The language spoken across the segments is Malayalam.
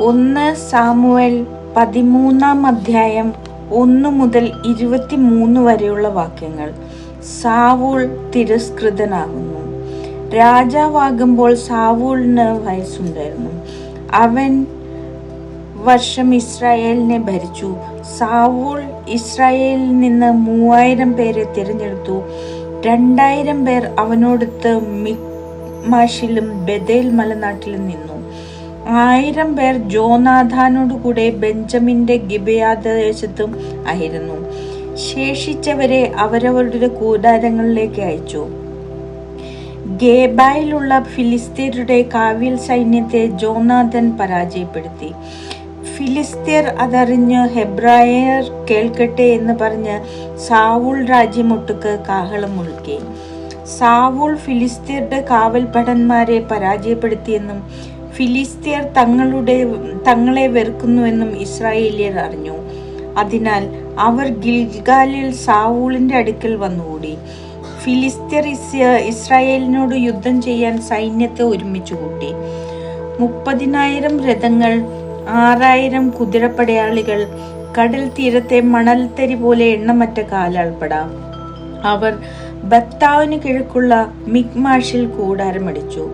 1 സാമുവേൽ 13 അധ്യായം 1 മുതൽ 23 വരെയുള്ള വാക്യങ്ങൾ. സാവൂൾ തിരസ്കൃതനാകുന്നു. രാജാവാകുമ്പോൾ സാവൂളിന് വയസ്സുണ്ടായിരുന്നു. അവൻ വർഷം ഇസ്രായേലിനെ ഭരിച്ചു. സാവൂൾ ഇസ്രായേലിൽ നിന്ന് 3000 പേരെ തിരഞ്ഞെടുത്തു. 2000 പേർ അവനോടൊത്ത് മിക്മാഷിലും ബേഥേൽ മലനാട്ടിലും നിന്നു. 1000 പേർ ജോനാഥാനോടുകൂടെ ബെഞ്ചമിന്റെ ഗിബെയാദേശത്തും ആയിരുന്നു. ശേഷിച്ചവരെ അവരവരുടെ കൂടാരങ്ങളിലേക്ക് അയച്ചു. ഗേബായിലുള്ള ഫിലിസ്തീയരുടെ കാവ്യൽ സൈന്യത്തെ ജോനാഥൻ പരാജയപ്പെടുത്തി. ഫിലിസ്തീയർ അതറിഞ്ഞ് ഹെബ്രായർ കേൾക്കട്ടെ എന്ന് പറഞ്ഞ് സാവൂൾ രാജ്യമൊട്ടുക്ക് കാഹളം മുഴക്കി. സാവൂൾ ഫിലിസ്തീയരുടെ കാവൽഭടന്മാരെ പരാജയപ്പെടുത്തിയെന്നും ഫിലിസ്തീയർ തങ്ങളെ വെറുക്കുന്നുവെന്നും ഇസ്രായേലിയർ അറിഞ്ഞു. അതിനാൽ അവർ ഗിൽഗാലിൽ സാവൂളിന്റെ അടുക്കൽ വന്നുകൂടി. ഫിലിസ്തീയർ ഇസ്രായേലിനോട് യുദ്ധം ചെയ്യാൻ സൈന്യത്തെ ഒരുമിച്ച് കൂട്ടി. 30,000 രഥങ്ങൾ, 6,000 കുതിരപ്പടയാളികൾ, കടൽ തീരത്തെ മണൽത്തരി പോലെ എണ്ണമറ്റ കാലാൾപ്പട. അവർ ബത്താവിന് കിഴക്കുള്ള മിക്മാഷിൽ കൂടാരമടിച്ചു.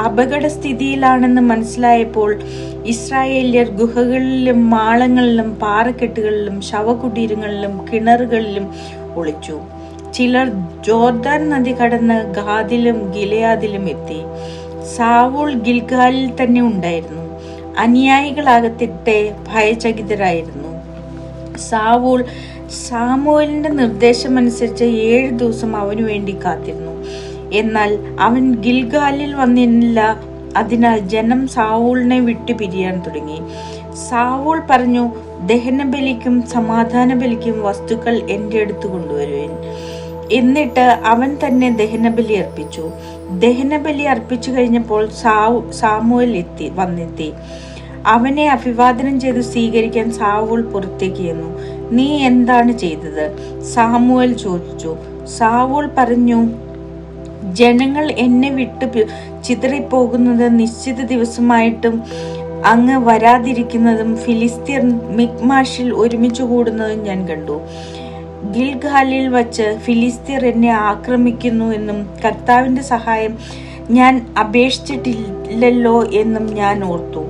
അപകടസ്ഥിതിയിലാണെന്ന് മനസ്സിലായപ്പോൾ ഇസ്രായേല്യർ ഗുഹകളിലും മാളങ്ങളിലും പാറക്കെട്ടുകളിലും ശവകുടീരങ്ങളിലും കിണറുകളിലും ഒളിച്ചു. ചിലർ ജോർദാൻ നദി കടന്ന് ഗാദിലും ഗിലെയാദിലും എത്തി. സാവൂൾ ഗിൽഗാലിൽ തന്നെ ഉണ്ടായിരുന്നു. അനുയായികളാകത്തിട്ടെ ഭയചകിതരായിരുന്നു. സാവൂൾ സാമുവേലിന്റെ നിർദ്ദേശമനുസരിച്ച് 7 ദിവസം അവനു വേണ്ടി കാത്തിരുന്നു. എന്നാൽ അവൻ ഗിൽഗാലിൽ വന്നില്ല. അതിനാൽ ജനം സാവൂളിനെ വിട്ടു പിരിയാൻ തുടങ്ങി. സാവൂൾ പറഞ്ഞു, ദഹനബലിക്കും സമാധാന ബലിക്കും വസ്തുക്കൾ എന്റെ അടുത്ത് കൊണ്ടുവരുവേൻ. എന്നിട്ട് അവൻ തന്നെ ദഹനബലി അർപ്പിച്ചു. ദഹനബലി അർപ്പിച്ചു കഴിഞ്ഞപ്പോൾ സാമുവേൽ വന്നെത്തി. അവനെ അഭിവാദനം ചെയ്ത് സ്വീകരിക്കാൻ സാവൂൾ പുറത്തേക്ക് ചെന്നു. നീ എന്താണ് ചെയ്തത്? സാമുവേൽ ചോദിച്ചു. സാവൂൾ പറഞ്ഞു, ജനങ്ങൾ എന്നെ വിട്ട് ചിതറിപ്പോകുന്നത് നിശ്ചിത ദിവസമായിട്ടും അങ്ങ് വരാതിരിക്കുന്നതും ഫിലിസ്തീയർ മിക്മാഷിൽ ഒരുമിച്ച് കൂടുന്നതും ഞാൻ കണ്ടു. ഗിൽഗാലിൽ വച്ച് ഫിലിസ്തീയർ എന്നെ ആക്രമിക്കുന്നു എന്നും കർത്താവിന്റെ സഹായം ഞാൻ അപേക്ഷിച്ചിട്ടില്ലല്ലോ എന്നും ഞാൻ ഓർത്തു.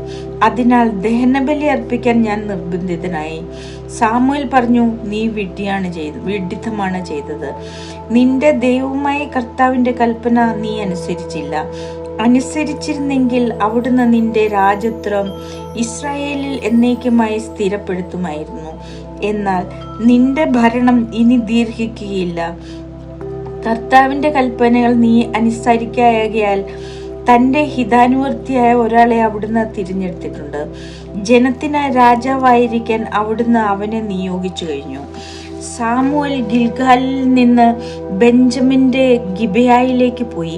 അതിനാൽ ദഹനബലി അർപ്പിക്കാൻ ഞാൻ നിർബന്ധിതനായി. സാമുവേൽ പറഞ്ഞു, നീ വിഡ്ഢിത്തമാണ് ചെയ്തത്. നിന്റെ ദൈവമായ കർത്താവിന്റെ കൽപ്പന നീ അനുസരിച്ചിരുന്നെങ്കിൽ അവിടുന്ന് നിന്റെ രാജത്വം ഇസ്രായേലിൽ എന്നേക്കുമായി സ്ഥിരപ്പെടുത്തുമായിരുന്നു. എന്നാൽ നിന്റെ ഭരണം ഇനി ദീർഘിക്കുകയില്ല. കർത്താവിന്റെ കൽപ്പനകൾ നീ അനുസരിക്കായാൽ തന്റെ ഹിതാനുവർത്തിയായ ഒരാളെ അവിടുന്ന് തിരഞ്ഞെടുത്തിട്ടുണ്ട്. ജനത്തിന് രാജാവായിരിക്കാൻ അവിടുന്ന് അവനെ നിയോഗിച്ചു കഴിഞ്ഞു. സാമുവേൽ ഗിൽഗാലിൽ നിന്ന് ബെഞ്ചമിന്റെ ഗിബെയായിലേക്ക് പോയി.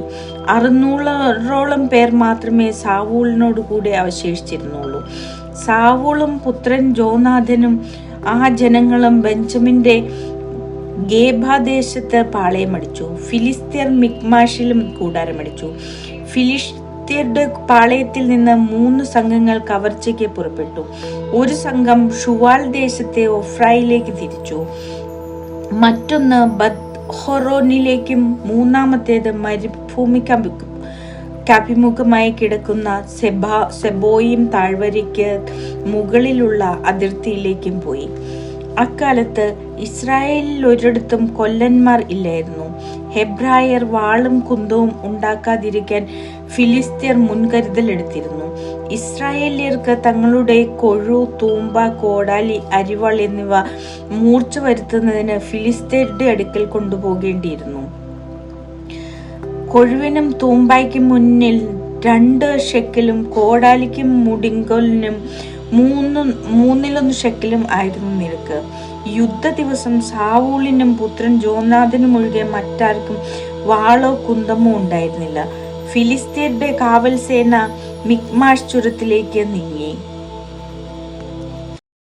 600ഓളം പേർ മാത്രമേ സാവൂളിനോട് കൂടെ അവശേഷിച്ചിരുന്നുള്ളൂ. സാവൂളും പുത്രൻ ജോനാഥനും ആ ജനങ്ങളും ബെഞ്ചമിന്റെ ഗേബാദേശത്ത് പാളയമടിച്ചു. ഫിലിസ്തീയർ മിക്മാഷിലും കൂടാരമടിച്ചു. ഫിലിസ്തീയരുടെ പാളയത്തിൽ നിന്ന് 3 സംഘങ്ങൾ കവർച്ചയ്ക്ക് പുറപ്പെട്ടു. ഒരു സംഘം ഷുവാൽ ദേശത്തെ ഒഫ്രയിലേക്ക് തിരിച്ചു. മറ്റൊന്ന് ബത്ത്ഹോറോനിലേക്കും മൂന്നാമത്തേത് മരുഭൂമിക്കഭിമുഖമായി കിടക്കുന്ന സെബോയിം താഴ്വരയ്ക്ക് മുകളിലുള്ള അതിർത്തിയിലേക്കും പോയി. അക്കാലത്ത് ഇസ്രായേലിൽ ഒരിടത്തും കൊല്ലന്മാർ ഇല്ലായിരുന്നു. ഹെബ്രായർ വാളും കുന്തവും ഉണ്ടാക്കാതിരിക്കാൻ ഫിലിസ്തീയർ മുൻകരുതൽ എടുത്തിരുന്നു. ഇസ്രായേലിയർക്ക് തങ്ങളുടെ കൊഴു, തൂമ്പ, കോടാലി, അരിവാൾ എന്നിവ മൂർച്ച വരുത്തുന്നതിന് ഫിലിസ്തീയരുടെ അടുക്കൽ കൊണ്ടുപോകേണ്ടിയിരുന്നു. കൊഴുവിനും തൂമ്പായ്ക്കും മുന്നിൽ 2 ഷെക്കലും കോടാലിക്കും മുടിങ്കലിനും 1/3 ഷെക്കലും ആയിരുന്നു നിരക്ക്. യുദ്ധ ദിവസം സാവൂളിനും പുത്രൻ ജോനാഥനും ഒഴികെ മറ്റാർക്കും വാളോ കുന്തമോ ഉണ്ടായിരുന്നില്ല. ഫിലിസ്തീയരുടെ കാവൽ സേന മിക്മാഷ് ചുരത്തിലേക്ക് നീങ്ങി.